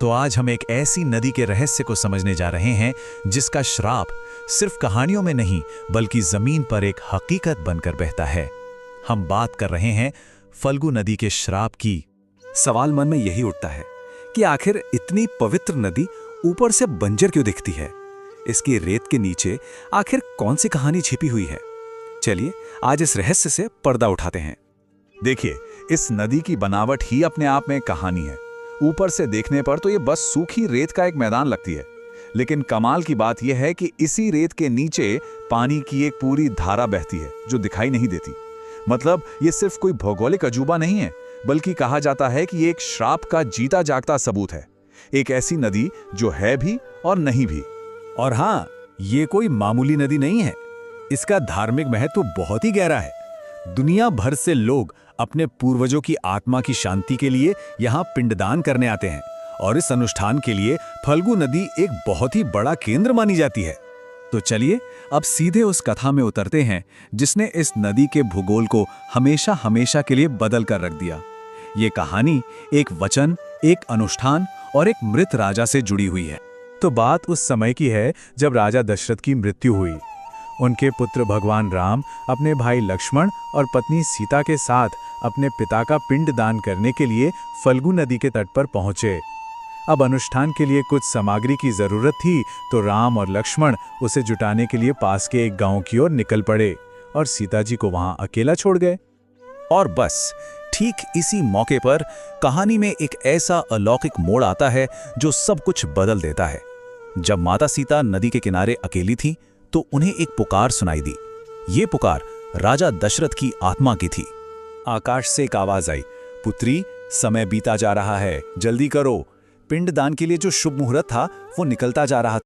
तो आज हम एक ऐसी नदी के रहस्य को समझने जा रहे हैं जिसका श्राप सिर्फ कहानियों में नहीं बल्कि जमीन पर एक हकीकत बनकर बहता है। हम बात कर रहे हैं फल्गु नदी के श्राप की। सवाल मन में यही उठता है कि आखिर इतनी पवित्र नदी ऊपर से बंजर क्यों दिखती है। इसकी रेत के नीचे आखिर कौन सी कहानी छिपी हुई है। चलिए आज इस रहस्य से पर्दा उठाते हैं। देखिए, इस नदी की बनावट ही अपने आप में एक कहानी है। ऊपर से देखने पर तो ये बस सूखी रेत का एक मैदान लगती है, लेकिन कमाल की बात यह है कि इसी रेत के नीचे पानी की एक पूरी धारा बहती है जो दिखाई नहीं देती। मतलब ये सिर्फ कोई भौगोलिक अजूबा नहीं है, बल्कि कहा जाता है कि ये एक श्राप का जीता जागता सबूत है। एक ऐसी नदी जो है भी और नहीं भी। और हाँ, ये कोई मामूली नदी नहीं है। इसका धार्मिक महत्व बहुत ही गहरा है। दुनिया भर से लोग अपने पूर्वजों की आत्मा की शांति के लिए यहाँ पिंडदान करने आते हैं और इस अनुष्ठान के लिए फल्गु नदी एक बहुत ही बड़ा केंद्र मानी जाती है। तो चलिए अब सीधे उस कथा में उतरते हैं जिसने इस नदी के भूगोल को हमेशा हमेशा के लिए बदल कर रख दिया। ये कहानी एक वचन, एक अनुष्ठान और एक मृत राजा से जुड़ी हुई है। तो बात उस समय की है जब राजा दशरथ की मृत्यु हुई। उनके पुत्र भगवान राम अपने भाई लक्ष्मण और पत्नी सीता के साथ अपने पिता का पिंड दान करने के लिए फल्गु नदी के तट पर पहुंचे। अब अनुष्ठान के लिए कुछ सामग्री की जरूरत थी, तो राम और लक्ष्मण उसे जुटाने के लिए पास के एक गांव की ओर निकल पड़े और सीता जी को वहां अकेला छोड़ गए। और बस ठीक इसी मौके पर कहानी में एक ऐसा अलौकिक मोड़ आता है जो सब कुछ बदल देता है। जब माता सीता नदी के किनारे अकेली थी तो उन्हें एक पुकार सुनाई दी। ये पुकार राजा दशरथ की आत्मा की थी। आकाश से एक आवाज आई, पुत्री, समय बीता जा रहा है, जल्दी करो। पिंडदान के लिए जो शुभ मुहूर्त था वो निकलता जा रहा था।